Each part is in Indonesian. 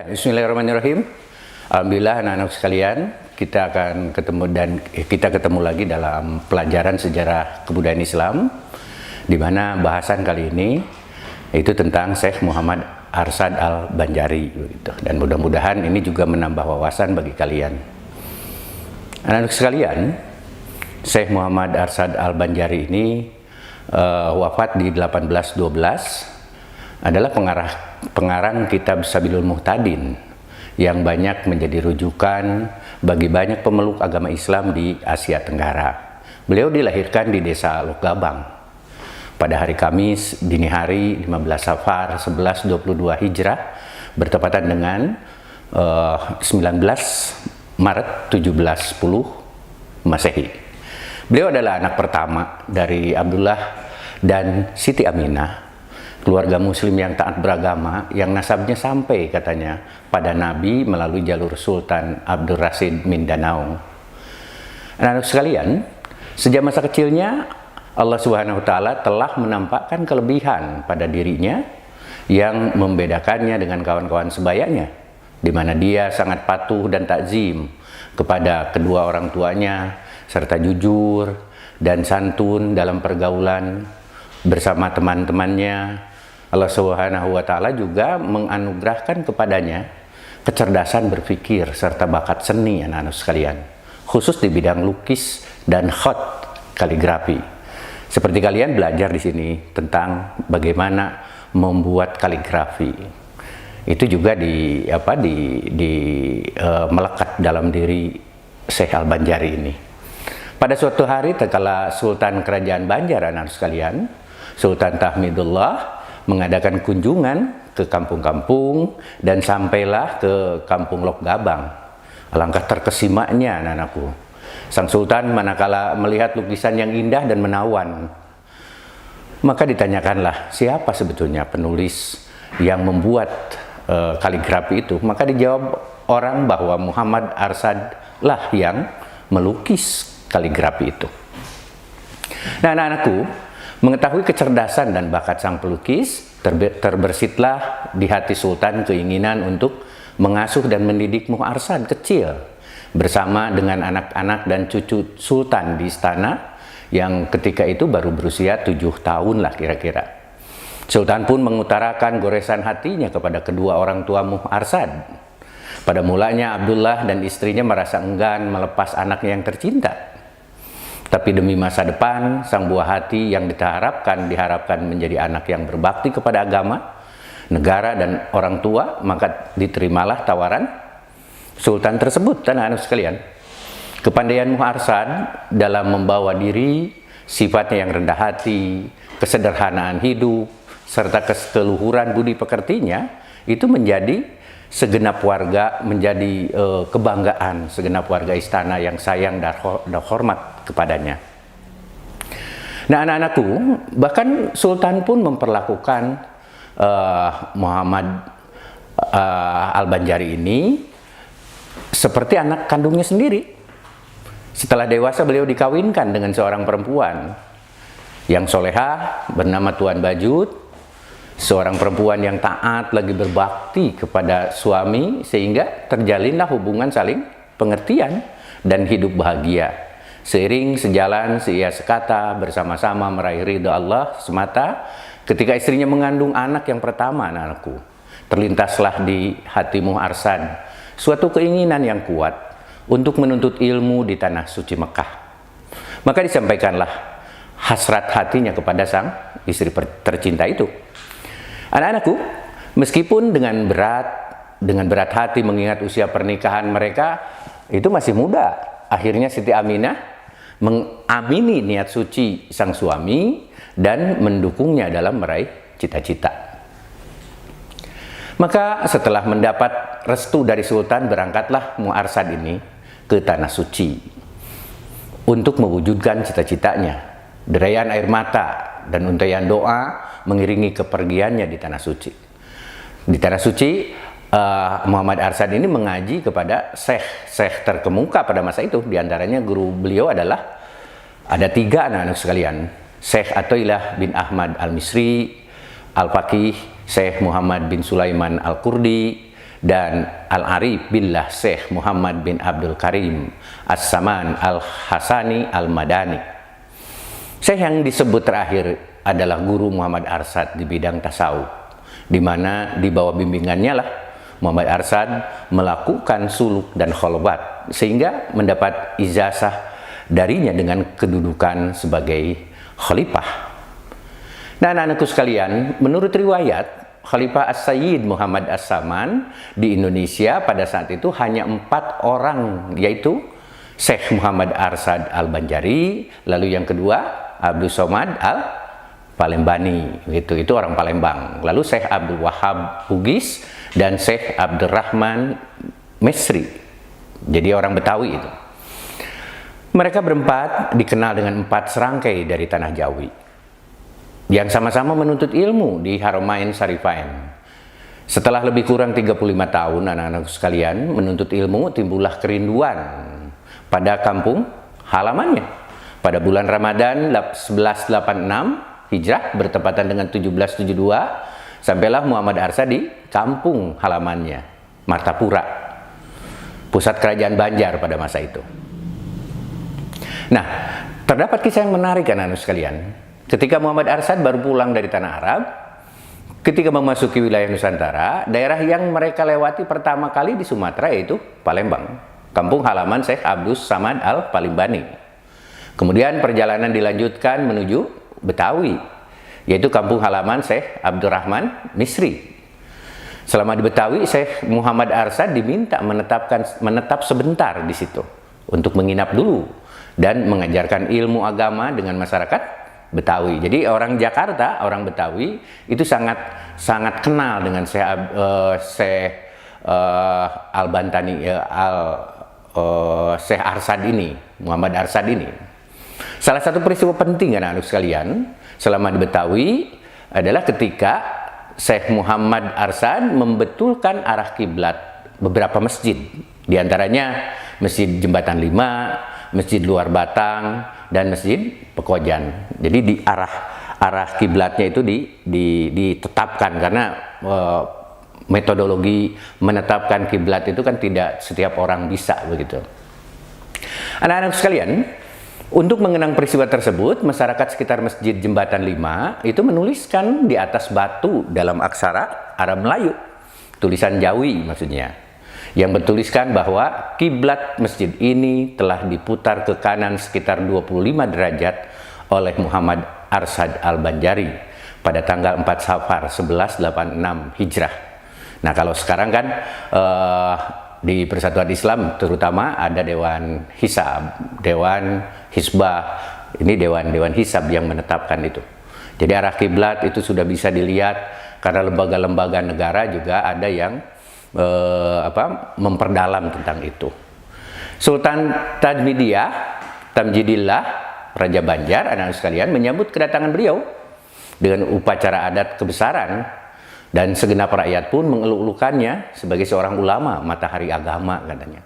Bismillahirrahmanirrahim. Alhamdulillah anak-anak sekalian, kita akan ketemu lagi dalam pelajaran sejarah kebudayaan Islam, di mana bahasan kali ini itu tentang Syekh Muhammad Arsad Al-Banjari, begitu. Dan mudah-mudahan ini juga menambah wawasan bagi kalian. Anak-anak sekalian, Syekh Muhammad Arsad Al-Banjari ini wafat di 1812. Adalah pengarang kitab Sabilul Muhtadin yang banyak menjadi rujukan bagi banyak pemeluk agama Islam di Asia Tenggara. Beliau dilahirkan di desa Lokgabang pada hari Kamis dini hari 15 Safar 1122 Hijrah bertepatan dengan 19 Maret 1710 Masehi. Beliau adalah anak pertama dari Abdullah dan Siti Aminah, keluarga muslim yang taat beragama, yang nasabnya sampai katanya pada Nabi melalui jalur Sultan Abdul Rashid Mindanao. Anak-anak sekalian, sejak masa kecilnya Allah Subhanahu wa Ta'ala telah menampakkan kelebihan pada dirinya yang membedakannya dengan kawan-kawan sebayanya, di mana dia sangat patuh dan takzim kepada kedua orang tuanya, serta jujur dan santun dalam pergaulan bersama teman-temannya. Allah Subhanahu wa Ta'ala juga menganugerahkan kepadanya kecerdasan berpikir serta bakat seni, anak-anak sekalian, khusus di bidang lukis dan khat kaligrafi. Seperti kalian belajar di sini tentang bagaimana membuat kaligrafi. Itu juga melekat dalam diri Syekh Al-Banjari ini. Pada suatu hari tatkala Sultan Kerajaan Banjar, anak-anak sekalian, Sultan Tahmidullah mengadakan kunjungan ke kampung-kampung dan sampailah ke kampung Lokgabang. Alangkah terkesimanya anak-anakku. Sang Sultan manakala melihat lukisan yang indah dan menawan, maka ditanyakanlah siapa sebetulnya penulis yang membuat kaligrafi itu. Maka dijawab orang bahwa Muhammad Arsad lah yang melukis kaligrafi itu. Nah, anak-anakku, mengetahui kecerdasan dan bakat sang pelukis, terbersitlah di hati Sultan keinginan untuk mengasuh dan mendidik Muharsad kecil bersama dengan anak-anak dan cucu Sultan di istana yang ketika itu baru berusia 7 tahun lah kira-kira. Sultan pun mengutarakan goresan hatinya kepada kedua orang tua Muharsad. Pada mulanya Abdullah dan istrinya merasa enggan melepas anaknya yang tercinta. Tapi demi masa depan sang buah hati yang diharapkan menjadi anak yang berbakti kepada agama, negara dan orang tua, maka diterimalah tawaran Sultan tersebut, anak-anak sekalian. Kepandaian Muharsad dalam membawa diri, sifatnya yang rendah hati, kesederhanaan hidup, serta keluhuran budi pekertinya itu menjadi segenap warga, menjadi kebanggaan segenap warga istana yang sayang dan hormat kepadanya. Nah, anak-anakku, bahkan Sultan pun memperlakukan Muhammad Al-Banjari ini seperti anak kandungnya sendiri. Setelah dewasa beliau dikawinkan dengan seorang perempuan yang solehah bernama Tuan Bajut, seorang perempuan yang taat lagi berbakti kepada suami, sehingga terjalinlah hubungan saling pengertian dan hidup bahagia. Seiring sejalan seia sekata bersama-sama meraih ridha Allah semata, ketika istrinya mengandung anak yang pertama, anak-anakku, terlintaslah di hati Muharsad suatu keinginan yang kuat untuk menuntut ilmu di tanah suci Mekah. Maka disampaikanlah hasrat hatinya kepada sang istri tercinta itu. Anak-anakku, meskipun dengan berat hati mengingat usia pernikahan mereka itu masih muda, akhirnya Siti Aminah mengamini niat suci sang suami dan mendukungnya dalam meraih cita-cita. Maka setelah mendapat restu dari Sultan, berangkatlah Muharsad ini ke tanah suci untuk mewujudkan cita-citanya. Derayan air mata dan untayan doa mengiringi kepergiannya di tanah suci. Di tanah suci, Muhammad Arsad ini mengaji kepada syekh terkemuka pada masa itu. Di antaranya guru beliau adalah ada 3, anak-anak sekalian. Syekh Athoillah bin Ahmad Al-Misri, Al-Faqih Syekh Muhammad bin Sulaiman Al-Kurdi, dan Al-Arif Billah Syekh Muhammad bin Abdul Karim As-Saman Al-Hasani Al-Madani. Syekh yang disebut terakhir adalah guru Muhammad Arsad di bidang tasawuf, di mana di bawah bimbingannya lah Muhammad Arsad melakukan suluk dan khalwat sehingga mendapat ijazah darinya dengan kedudukan sebagai khalifah. Nah, anak-anakku sekalian, menurut riwayat Khalifah As-Sayyid Muhammad As-Saman di Indonesia pada saat itu hanya 4 orang, yaitu Syekh Muhammad Arsad Al-Banjari, lalu yang kedua Abdul Somad Al-Palembani, itu orang Palembang, lalu Syekh Abdul Wahab Bugis dan Syekh Abdurrahman Mesri, jadi orang Betawi itu. Mereka berempat dikenal dengan 4 serangkai dari tanah Jawi yang sama-sama menuntut ilmu di Haramain Syarifain. Setelah lebih kurang 35 tahun anak-anak sekalian menuntut ilmu, timbullah kerinduan pada kampung halamannya. Pada bulan Ramadan 1186 Hijrah bertepatan dengan 1772, sampailah Muhammad Arsad di kampung halamannya, Martapura, pusat kerajaan Banjar pada masa itu. Nah, terdapat kisah yang menarik anak-anak sekalian. Ketika Muhammad Arsad baru pulang dari tanah Arab, ketika memasuki wilayah Nusantara, daerah yang mereka lewati pertama kali di Sumatera yaitu Palembang, kampung halaman Syekh Abdul Samad Al-Palembani. Kemudian perjalanan dilanjutkan menuju Betawi, yaitu kampung halaman Syekh Abdurrahman Misri. Selama di Betawi, Syekh Muhammad Arsad diminta menetap sebentar di situ untuk menginap dulu dan mengajarkan ilmu agama dengan masyarakat Betawi. Jadi orang Jakarta, orang Betawi itu sangat kenal dengan Syekh Al-Bantani, Syekh Arsad ini, Muhammad Arsad ini. Salah satu peristiwa penting anak-anak sekalian selama di Betawi adalah ketika Syekh Muhammad Arsad membetulkan arah kiblat beberapa masjid, diantaranya Masjid Jembatan 5, Masjid Luar Batang, dan Masjid Pekojan. Jadi di arah kiblatnya itu ditetapkan, karena metodologi menetapkan kiblat itu kan tidak setiap orang bisa begitu. Anak-anak sekalian, untuk mengenang peristiwa tersebut, masyarakat sekitar Masjid Jembatan 5 itu menuliskan di atas batu dalam aksara Arab Melayu, tulisan Jawi maksudnya, yang bertuliskan bahwa kiblat masjid ini telah diputar ke kanan sekitar 25 derajat oleh Muhammad Arsad Al-Banjari pada tanggal 4 Safar 1186 Hijrah. Nah, kalau sekarang kan di Persatuan Islam terutama ada Dewan Hisab, Dewan Hisbah, ini Dewan Hisab yang menetapkan itu. Jadi arah kiblat itu sudah bisa dilihat karena lembaga-lembaga negara juga ada yang memperdalam tentang itu. Sultan Tamjidillah Raja Banjar, anak-anak sekalian, menyambut kedatangan beliau dengan upacara adat kebesaran, dan segenap rakyat pun mengeluk-elukannya sebagai seorang ulama matahari agama katanya.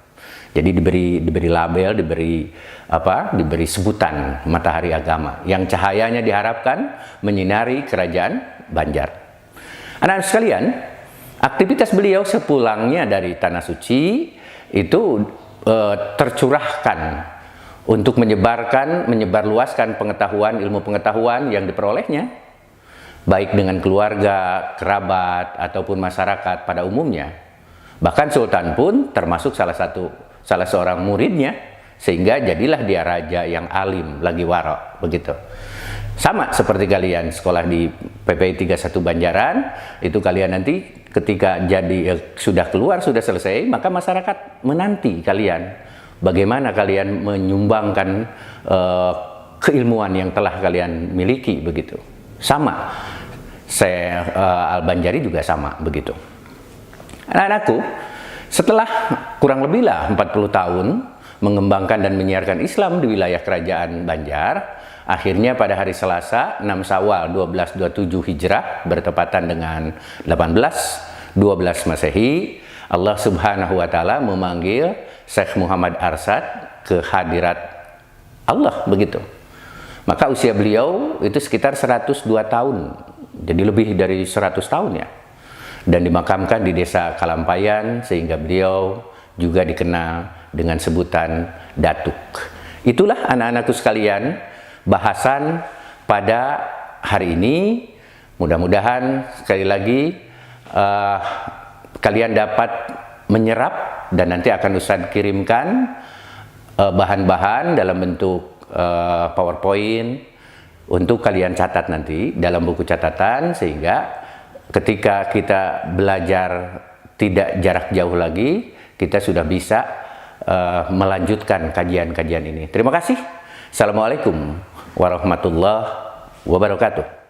Jadi diberi label, diberi sebutan matahari agama yang cahayanya diharapkan menyinari kerajaan Banjar. Anak-anak sekalian, aktivitas beliau sepulangnya dari Tanah Suci itu tercurahkan untuk menyebarluaskan pengetahuan, ilmu pengetahuan yang diperolehnya, baik dengan keluarga, kerabat, ataupun masyarakat pada umumnya. Bahkan Sultan pun termasuk salah seorang muridnya, sehingga jadilah dia raja yang alim, lagi waro, begitu. Sama seperti kalian sekolah di PPI 31 Banjaran, itu kalian nanti ketika sudah keluar, sudah selesai, maka masyarakat menanti kalian bagaimana kalian menyumbangkan keilmuan yang telah kalian miliki, begitu. Sama, Syekh Al-Banjari juga sama, begitu. Anak-anakku, setelah kurang lebih 40 tahun mengembangkan dan menyiarkan Islam di wilayah kerajaan Banjar, akhirnya pada hari Selasa 6 Syawal 1227 Hijrah bertepatan dengan 1812 Masehi, Allah Subhanahu wa taala memanggil Syekh Muhammad Arsad ke hadirat Allah, begitu. Maka usia beliau itu sekitar 102 tahun. Jadi lebih dari 100 tahun ya. dan dimakamkan di Desa Kalampayan, sehingga beliau juga dikenal dengan sebutan Datuk. Itulah anak-anakku sekalian, bahasan pada hari ini. Mudah-mudahan sekali lagi kalian dapat menyerap, dan nanti akan Ustadz kirimkan bahan-bahan dalam bentuk PowerPoint untuk kalian catat nanti dalam buku catatan, sehingga ketika kita belajar tidak jarak jauh lagi, kita sudah bisa melanjutkan kajian-kajian ini. Terima kasih. Assalamualaikum warahmatullahi wabarakatuh.